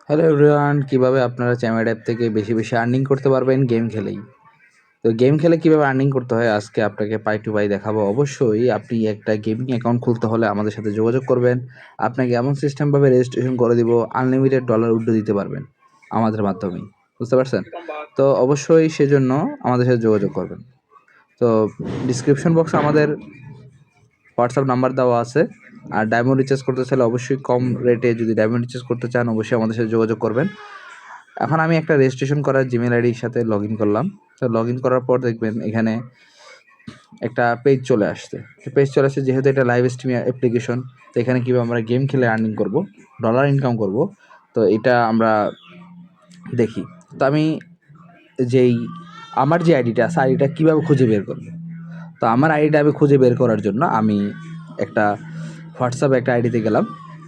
Hello everyone, কিভাবে আপনারা চ্যামেড app থেকে বেশি বেশি আর্নিং করতে পারবেন গেম খেলেই। তো গেম খেলে কিভাবে আর্নিং করতে হয় আজকে আপনাকে পাই টু পাই দেখাবো। অবশ্যই আপনি একটা গেমিং অ্যাকাউন্ট খুলতে হলে আমাদের সাথে যোগাযোগ করবেন। আপনাকে এমন সিস্টেমভাবে রেজিস্ট্রেশন করে দিব, আনলিমিটেড ডলার উইথড্র দিতে পারবেন আমাদের মাধ্যমেই। বুঝতে পারছেন? তো অবশ্যই সেজন্য আমাদের সাথে যোগাযোগ করবেন। তো ডিসক্রিপশন বক্সে আমাদের হোয়াটসঅ্যাপ নাম্বার দেওয়া আছে। আর ডায়মন্ড রিচার্জ করতে চাইলে অবশ্যই কম রেটে যদি ডায়মন্ড রিচার্জ করতে চান অবশ্যই আমাদের সাথে যোগাযোগ করবেন। এখন আমি একটা রেজিস্ট্রেশন করার জিমেল আইডির সাথে লগ ইন করলাম। তো লগ ইন করার পর দেখবেন এখানে একটা পেজ চলে আসছে। পেজ চলে আসছে যেহেতু এটা লাইভ স্ট্রিম অ্যাপ্লিকেশন। তো এখানে কীভাবে আমরা গেম খেলে আর্নিং করব, ডলার ইনকাম করব, তো এটা আমরা দেখি। তো আমি যেই আমার যে আইডিটা আছে আইডিটা কীভাবে খুঁজে বের করব। তো আমার আইডিটা আমি খুঁজে বের করার জন্য আমি একটা হোয়াটসঅ্যাপে একটা আইডিতে গেলাম।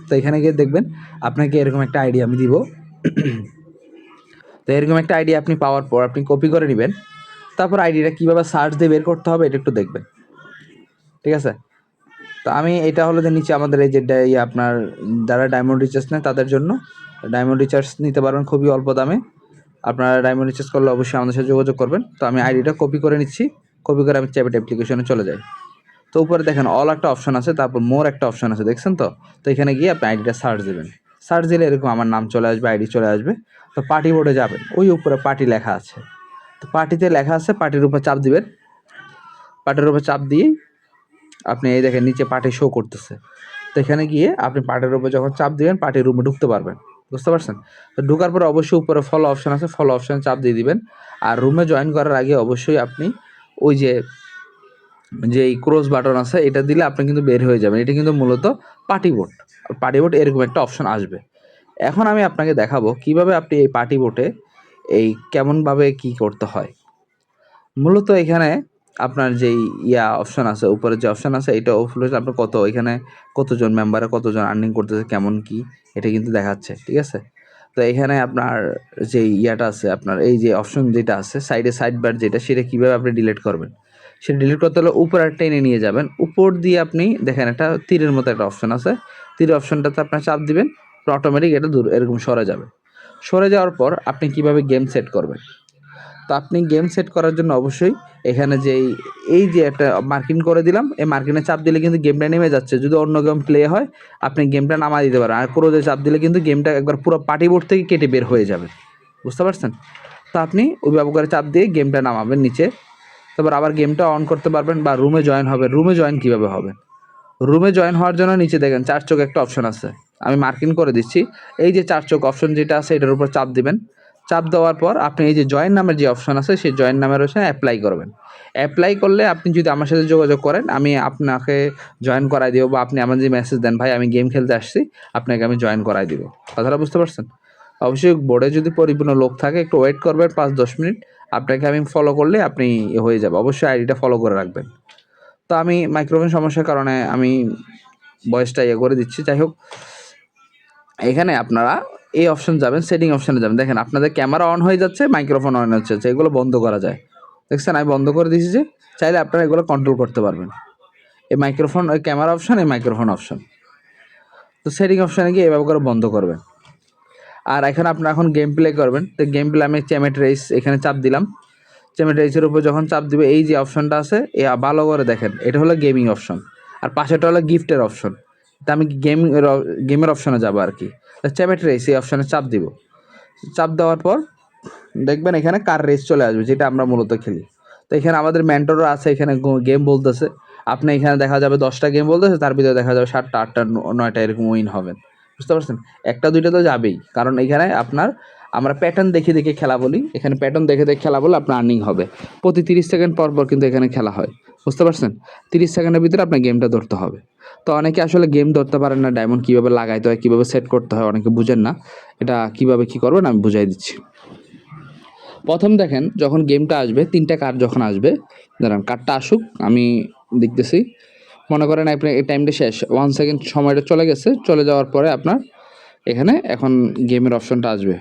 তো এখানে গিয়ে দেখবেন আপনাকে এরকম একটা আইডি আমি দিব। তো এরকম একটা আইডি আপনি পাওয়ার পর আপনি কপি করে নেবেন। তারপর আইডিটা কীভাবে সার্চ দিয়ে বের করতে হবে এটা একটু দেখবেন, ঠিক আছে? তো আমি এটা হলো যে নিচে আমাদের এই যে আপনার যারা ডায়মন্ড রিচার্জ নেয় তাদের জন্য ডায়মন্ড রিচার্জ নিতে পারবেন খুবই অল্প দামে। আপনারা ডায়মন্ড রিচার্জ করলে অবশ্যই আমাদের সাথে যোগাযোগ করবেন। তো আমি আইডিটা কপি করে নিচ্ছি, কপি করে আমি চ্যাপেট অ্যাপ্লিকেশনে চলে যাই। তো উপরে দেখেন অল একটা অপশন আছে, তারপর মোর একটা অপশন আছে, দেখছেন তো? তো এখানে গিয়ে আপনি আইডিটা সার্চ দেবেন। সার্চ দিলে এরকম আমার নাম চলে আসবে, আইডি চলে আসবে। তো পার্টি বোর্ডে যাবেন, ওই উপরে পার্টি লেখা আছে। তো পার্টিতে লেখা আছে, পার্টির উপর চাপ দিবেন। পার্টির উপর চাপ দিয়ে আপনি এই দেখেন নিচে পার্টি শো করতেছে। তো এখানে গিয়ে আপনি পার্টির উপর যখন চাপ দিবেন পার্টির রুমে ঢুকতে পারবেন। বুঝতে পারছেন? তো ঢোকার পরে অবশ্যই উপরে ফলো অপশন আছে, ফলো অপশানে চাপ দিয়ে দিবেন। আর রুমে জয়েন করার আগে অবশ্যই আপনি ওই যে এই ক্রস বাটন আছে এটা দিলে আপনি কিন্তু বের হয়ে যাবেন। এটা কিন্তু মূলত পার্টি বোট। পার্টি বোট এরকম একটা অপশন আসবে। এখন আমি আপনাকে দেখাবো কিভাবে আপনি এই পার্টি বোটে এই কেমনভাবে কি করতে হয়। মূলত এখানে আপনার যেই অপশন আছে, উপরে যে অপশন আছে এটা হলো আপনার এখানে কতজন মেম্বারে কতজন আর্নিং করতেছে, কেমন কি এটা কিন্তু দেখাচ্ছে, ঠিক আছে? তো এখানে আপনার যে ইয়াটা আছে, আপনার এই যে অপশন যেটা আছে সাইডে সাইড বার যেটা, সেটা কীভাবে আপনি ডিলিট করবেন। সেটা ডিলিট করতে হলে উপরে টেনে নিয়ে যাবেন। উপর দিয়ে আপনি দেখেন একটা তীরের মতো একটা অপশন আছে, তীরের অপশনটাতে আপনার চাপ দিবেন, অটোমেটিক এটা দূর এরকম সরে যাবে। সরে যাওয়ার পর আপনি কিভাবে গেম সেট করবেন। তো আপনি গেম সেট করার জন্য অবশ্যই এখানে এই যে একটা মার্কিং করে দিলাম, এই মার্কিংয়ে চাপ দিলে কিন্তু গেমটা নেমে যাচ্ছে। যদি অন্য গেম প্লে হয় আপনি গেমটা নামায় দিতে পারেন। আর ক্রোজে চাপ দিলে কিন্তু গেমটা একবার পুরো পার্টি বোর্ড থেকে কেটে বের হয়ে যাবে। বুঝতে পারছেন? তো আপনি ওইভাবে করে চাপ দিয়ে গেমটা নামাবেন নিচে। তারপর আবার গেমটা অন করতে পারবেন বা রুমে জয়েন হবে। রুমে জয়েন কীভাবে হবে? রুমে জয়েন হওয়ার জন্য নিচে দেখেন 4 চোখ একটা অপশন আছে। আমি মার্কিং করে দিচ্ছি। এই যে 4 চোখ অপশন যেটা আছে এটার উপর চাপ দিবেন। চাপ দেওয়ার পর আপনি এই যে জয়েন নামের যে অপশন আছে সেই জয়েন নামের ওখানে অ্যাপ্লাই করবেন। অ্যাপ্লাই করলে আপনি যদি আমার সাথে যোগাযোগ করেন আমি আপনাকে জয়েন করায় দিব, বা আপনি আমার যে মেসেজ দেন, ভাই আমি গেম খেলতে আসছি, আপনাকে আমি জয়েন করায় দিব। কথাটা বুঝতে পারছেন? অবশ্যই বোর্ডে যদি পরিপূর্ণ লোক থাকে একটু ওয়েট করবেন 5-10 মিনিট। আপনাকে আমি ফলো করলে আপনি হয়ে যাবে। অবশ্যই আইডিটা ফলো করে রাখবেন। তো আমি মাইক্রোফোন সমস্যার কারণে আমি ভয়েসটা করে দিচ্ছি। যাই হোক, এখানে আপনারা এই অপশন যাবেন, সেটিং অপশনে যাবেন। দেখেন আপনাদের ক্যামেরা অন হয়ে যাচ্ছে, মাইক্রোফোন অন হচ্ছে, এগুলো বন্ধ করা যায়। দেখছেন আমি বন্ধ করে দিয়েছি, যে চাইলে আপনারা এগুলো কন্ট্রোল করতে পারবেন। এই মাইক্রোফোন, ওই ক্যামেরা অপশন, এই মাইক্রোফোন অপশন। তো সেটিং অপশনে গিয়ে এভাবে করে বন্ধ করবেন। আর এখানে আপনারা এখন গেম প্লে করবেন। তো গেম প্লে আমি চ্যামেট রেস এখানে চাপ দিলাম। চ্যামেট রেসের উপর যখন চাপ দিবে এই যে অপশনটা আছে ভালো করে দেখেন, এটা হলো গেমিং অপশন। আর পাশেটা হলো গিফটের অপশন। তা আমি গেমের অপশনে যাবো আর কি। চ্যামেট রেস এই অপশনে চাপ দিব। চাপ দেওয়ার পর দেখবেন এখানে কার রেস চলে আসবে, যেটা আমরা মূলত খেলি। তো এখানে আমাদের মেন্টরও আছে, এখানে গেম বলতেছে। আপনি এখানে দেখা যাবে 10টা গেম বলতেছে, তার ভিতরে দেখা যাবে 7টা 8টা 9টা এরকম উইন হবেন। বুঝতে পারছেন? 1টা 2টা তো যাবেই, কারণ এখানে আমরা প্যাটার্ন দেখে দেখে খেলা বলি। এখানে প্যাটার্ন দেখে দেখে খেলা বলে আপনার আর্নিং হবে। প্রতি 30 সেকেন্ড পর পর কিন্তু এখানে খেলা হয়। বুঝতে পারছেন? 30 সেকেন্ডের ভিতরে আপনার গেমটা ধরতে হবে। তো অনেকে আসলে গেম ধরতে পারেন না, ডায়মন্ড কীভাবে লাগাইতে হয়, কীভাবে সেট করতে হয় অনেকে বুঝেন না। এটা কীভাবে কী করবেন আমি বুঝাই দিচ্ছি। প্রথম দেখেন যখন গেমটা আসবে, 3টা কার্ড যখন আসবে, দাঁড়ান কার্ডটা আসুক আমি দেখতেছি। মনে করেন আপনার এই টাইমটা শেষ, 1 সেকেন্ড সময়টা চলে গেছে। চলে যাওয়ার পরে আপনার এখানে এখন গেমের অপশনটা আসবে।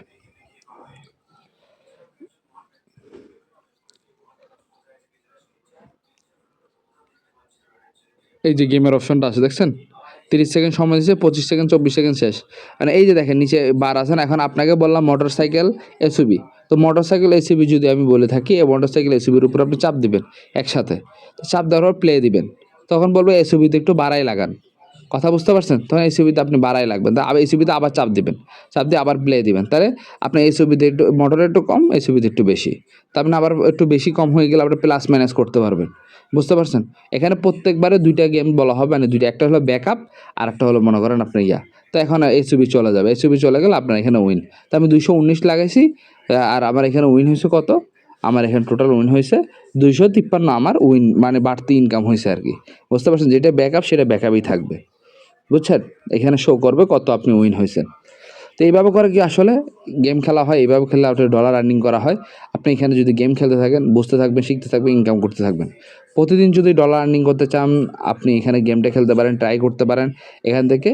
এই যে গেমের অপশনটা আছে দেখছেন, 30 সেকেন্ড সময় দিচ্ছে, 25 সেকেন্ড 24 সেকেন্ড শেষ। মানে এই যে দেখেন নিচে বার আছে না, এখন আপনাকে বললাম মোটরসাইকেল এসইউভি, তো মোটরসাইকেল এসইউভি যদি আমি বলে থাকি, এই মোটরসাইকেল এসইউভির উপর আপনি চাপ দিবেন একসাথে, তো চাপ দেওয়ার পর প্লে দিবেন, তখন বলবো এসইউভিতে একটু বাড়াই লাগান, কথা বুঝতে পারছেন? তখন এসইউভিতে আপনি বাড়াই লাগবেন, তা আবার এসইউভিতে আবার চাপ দিবেন, চাপ দিয়ে আবার প্লে দিবেন, তাহলে আপনার এসইউভিতে একটু মোটরে একটু কম, এসইউভিতে একটু বেশি, তা আপনি আবার একটু বেশি কম হয়ে গেলে আপনি প্লাস মাইনাস করতে পারবেন, বুঝতে পারছেন? এখানে প্রত্যেকবারে দুইটা গেম বলা হবে, মানে দুইটা, একটা হলো ব্যাকআপ আর একটা হলো মনে করেন আপনার তো এখন এসইউভি চলে যাবে, এসইউভি চলে গেলে আপনার এখানে উইন। তো আমি 219 লাগাইছি, আর আমার এখানে উইন হয়েছে কত, আমার এখানে টোটাল উইন হয়েছে 253, আমার উইন মানে বাড়তি ইনকাম হয়েছে আর কি, বুঝতে পারছেন? যেটা ব্যাকআপ সেটা ব্যাকআপই থাকবে, বুঝছেন? এখানে শো করবে কত আপনি উইন হয়েছেন। তো এইভাবে করে কি আসলে গেম খেলা হয়, এইভাবে খেললে আপনার ডলার আর্নিং করা হয়। আপনি এখানে যদি গেম খেলতে থাকেন, বুঝতে থাকবেন, শিখতে থাকবেন, ইনকাম করতে থাকবেন। প্রতিদিন যদি ডলার আর্নিং করতে চান, আপনি এখানে গেমটা খেলতে পারেন, ট্রাই করতে পারেন, এখান থেকে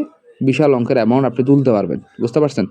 বিশাল অঙ্কের অ্যামাউন্ট আপনি তুলতে পারবেন, বুঝতে পারছেন?